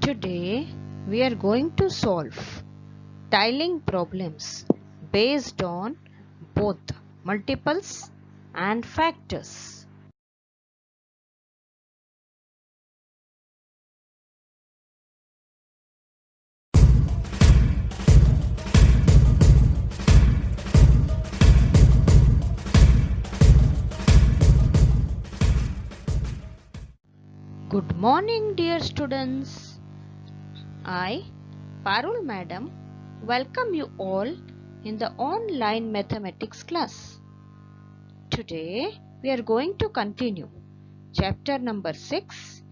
Today we are going to solve tiling problems based on both multiples and factors. Good morning, dear students. I, Parul Madam, welcome you all in the online mathematics class. Today we are going to continue chapter number 6,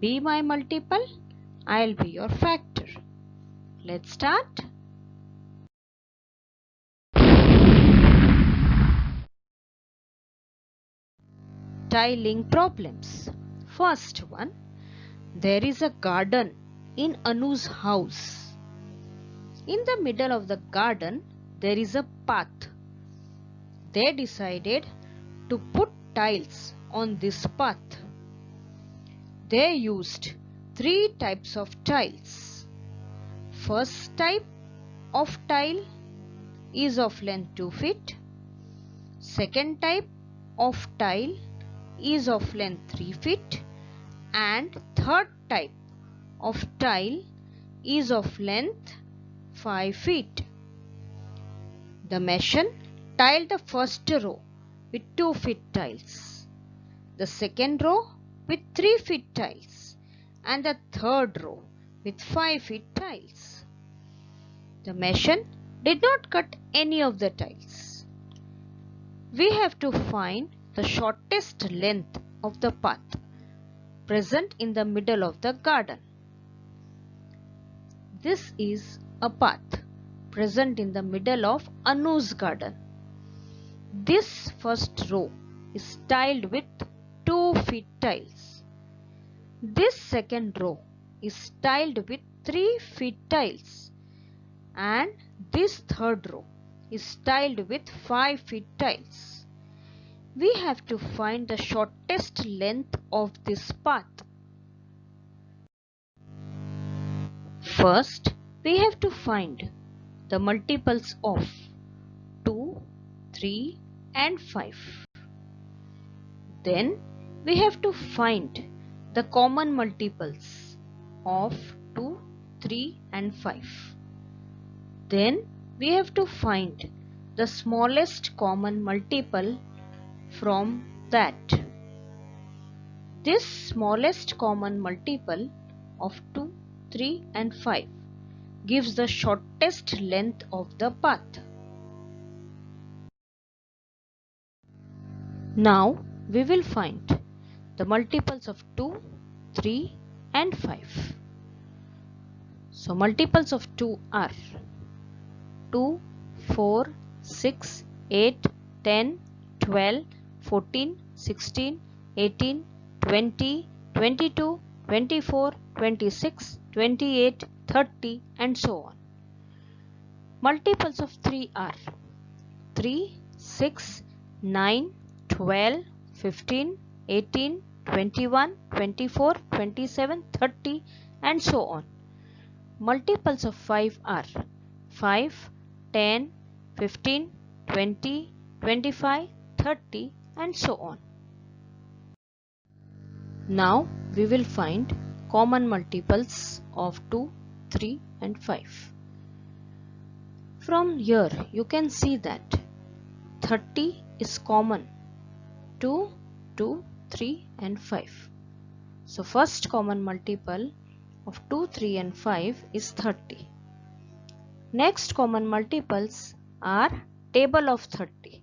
Be my multiple, I'll be your factor. Let's start. Tiling problems. First one, there is a garden in Anu's house. In the middle of the garden, there is a path. They decided to put tiles on this path. They used 3 types of tiles. First type of tile is of length 2 feet. Second type of tile is of length 3 feet. And third type of tile is of length 5 feet. The mason tiled the first row with 2 feet tiles, the second row with 3 feet tiles, and the third row with 5 feet tiles. The mason did not cut any of the tiles. We have to find the shortest length of the path present in the middle of the garden. This is a path present in the middle of Anu's garden. This first row is tiled with 2 feet tiles. This second row is tiled with 3 feet tiles. And this third row is tiled with 5 feet tiles. We have to find the shortest length of this path. First, we have to find the multiples of 2, 3 and 5. Then we have to find the common multiples of 2, 3 and 5. Then we have to find the smallest common multiple from that. This smallest common multiple of 2, 3 and 5 gives the shortest length of the path. Now we will find the multiples of 2, 3 and 5. So multiples of 2 are 2, 4, 6, 8, 10, 12, 14, 16, 18, 20, 22, 24, 26, 28, 30 and so on. Multiples of 3 are 3, 6, 9, 12, 15, 18, 21, 24, 27, 30 and so on. Multiples of 5 are 5, 10, 15, 20, 25, 30 and so on. Now we will find common multiples of 2, 3 and 5. From here you can see that 30 is common to 2, 3 and 5. So first common multiple of 2, 3 and 5 is 30. Next common multiples are table of 30,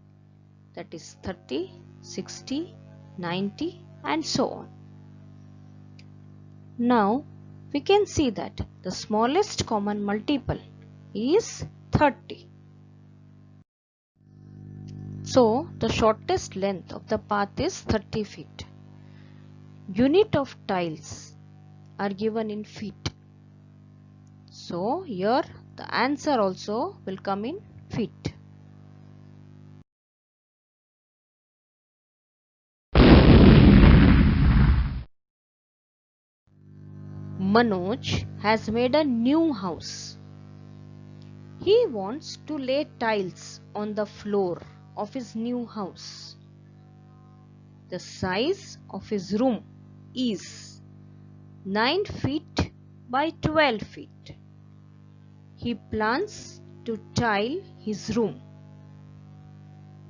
that is 30, 60, 90 and so on. Now we can see that the smallest common multiple is 30. So the shortest length of the path is 30 feet. Unit of tiles are given in feet. So here the answer also will come in feet. Manoj has made a new house. He wants to lay tiles on the floor of his new house. The size of his room is 9 feet by 12 feet. He plans to tile his room.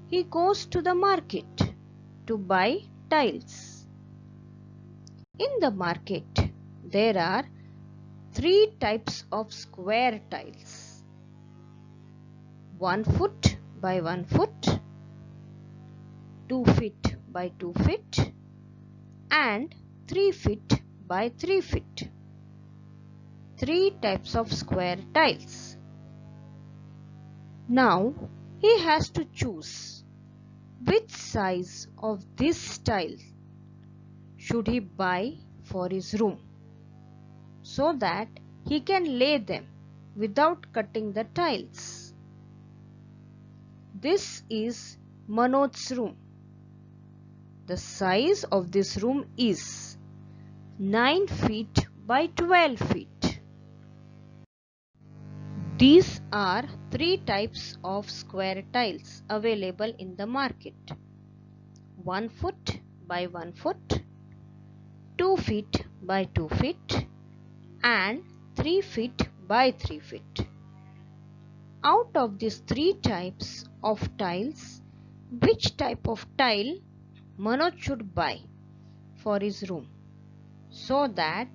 He goes to the market to buy tiles. In the market, there are 3 types of square tiles: 1 foot by 1 foot, 2 feet by 2 feet, and 3 feet by 3 feet. 3 types of square tiles. Now he has to choose which size of this tile should he buy for his room, so that he can lay them without cutting the tiles. This is Manoj's room. The size of this room is 9 feet by 12 feet. These are 3 types of square tiles available in the market: 1 foot by 1 foot, 2 feet by 2 feet, and 3 feet by 3 feet. Out of these 3 types of tiles, which type of tile Manoj should buy for his room, so that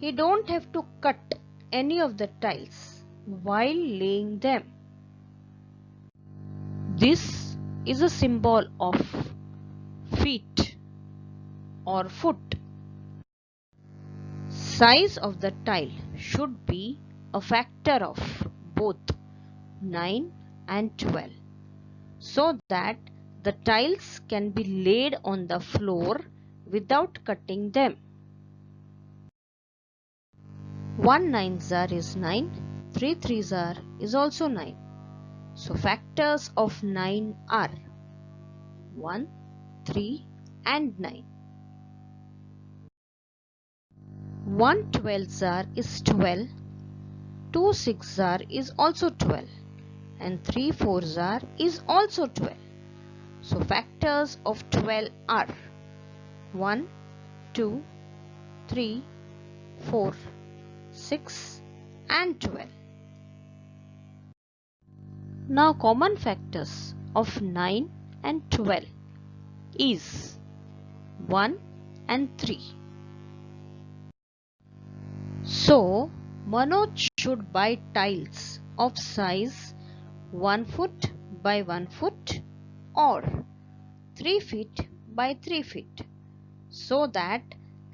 he don't have to cut any of the tiles while laying them? This is a symbol of feet or foot. Size of the tile should be a factor of both 9 and 12, so that the tiles can be laid on the floor without cutting them. 1 9s is 9, 3 3s is also 9. So factors of 9 are 1, 3 and 9. 1 12s is 12, 2 6s is also 12, and 3 4s is also 12. So factors of 12 are 1, 2, 3, 4, 6 and 12. Now common factors of 9 and 12 is 1 and 3. So Manoj should buy tiles of size 1 foot by 1 foot or 3 feet by 3 feet, so that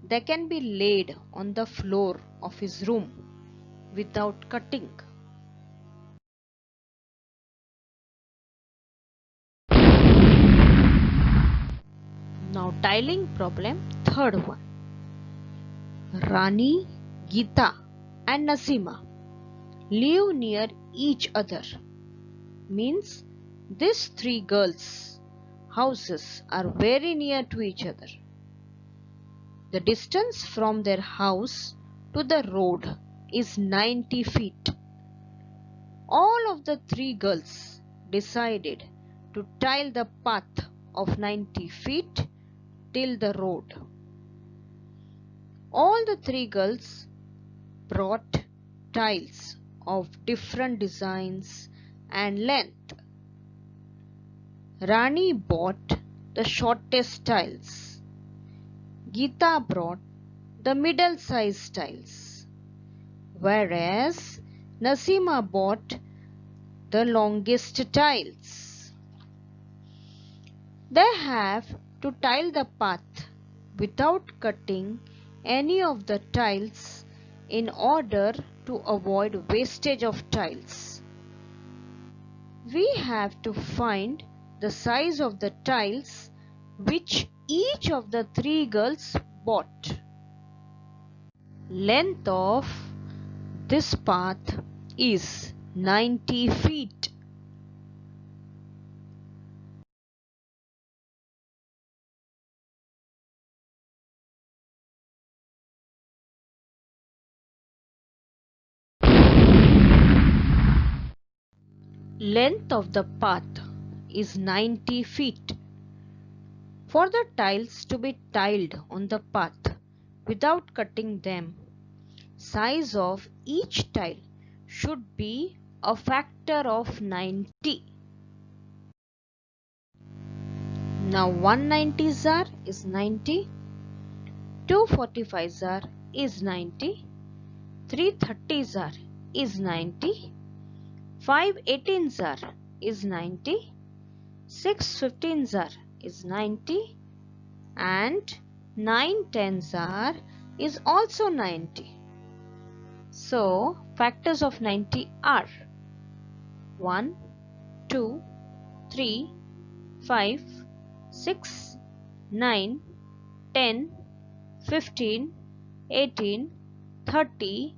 they can be laid on the floor of his room without cutting. Now tiling problem third one. Rani, Geeta and Nasima live near each other. Means these 3 girls' houses are very near to each other. The distance from their house to the road is 90 feet. All of the 3 girls decided to tile the path of 90 feet till the road. All the 3 girls brought tiles of different designs and length. Rani bought the shortest tiles. Geeta brought the middle-sized tiles, whereas Nasima bought the longest tiles. They have to tile the path without cutting any of the tiles in order to avoid wastage of tiles. We have to find the size of the tiles which each of the 3 girls bought. Length of this path is 90 feet. Length of the path is 90 feet. For the tiles to be tiled on the path without cutting them, size of each tile should be a factor of 90. Now 190 zar is 90, 245 zar is 90, 330 zar is 90, 518 zar is 90, 615 zar is 90 and 910 zar is also 90. So factors of 90 are 1, 2, 3, 5, 6, 9, 10, 15, 18, 30,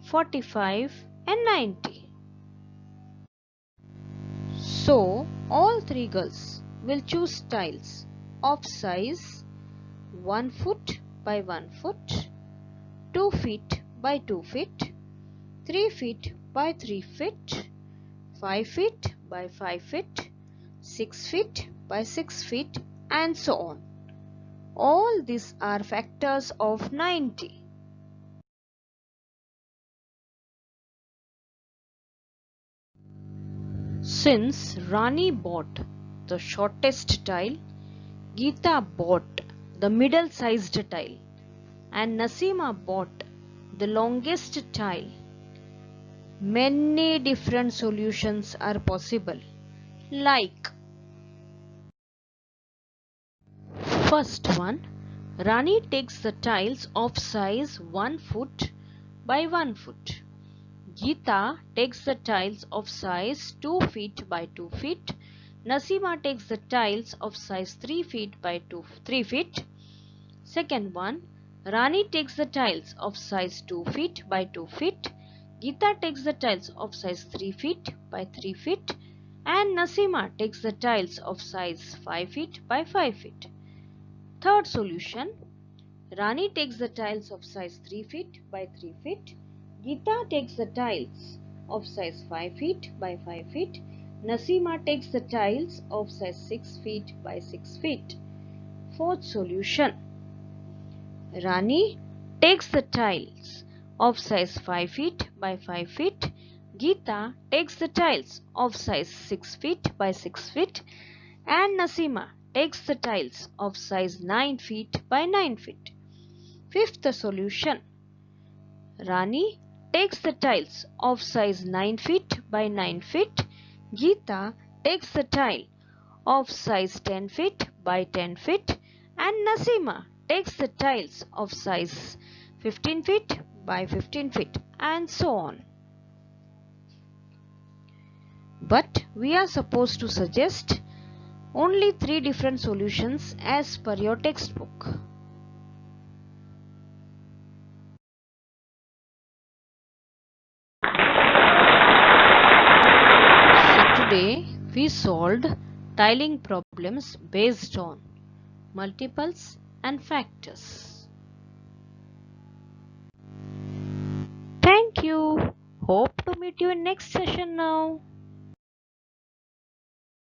45 and 90. So all three girls will choose tiles of size 1 foot by 1 foot, 2 feet by 2 feet, 3 feet by 3 feet, 5 feet by 5 feet, 6 feet by 6 feet and so on. All these are factors of 90. Since Rani bought the shortest tile, Geeta bought the middle-sized tile and Nasima bought the longest tile, many different solutions are possible. Like first one, Rani takes the tiles of size 1 foot by 1 foot. Geeta takes the tiles of size 2 feet by 2 feet. Nasima takes the tiles of size 3 feet by 3 feet. Second one, Rani takes the tiles of size 2 feet by 2 feet. Geeta takes the tiles of size 3 feet by 3 feet. And Nasima takes the tiles of size 5 feet by 5 feet. Third solution, Rani takes the tiles of size 3 feet by 3 feet. Geeta takes the tiles of size 5 feet by 5 feet. Nasima takes the tiles of size 6 feet by 6 feet. Fourth solution, Rani takes the tiles of size 5 feet by 5 feet. Geeta takes the tiles of size 6 feet by 6 feet. And Nasima takes the tiles of size 9 feet by 9 feet. Fifth solution, Rani takes the tiles of size 9 feet by 9 feet. Geeta takes the tile of size 10 feet by 10 feet. And Nasima takes the tiles of size 15 feet by 15 feet and so on. But we are supposed to suggest only 3 different solutions as per your textbook. So today we solved tiling problems based on multiples and factors. Thank you. Hope to meet you in next session now.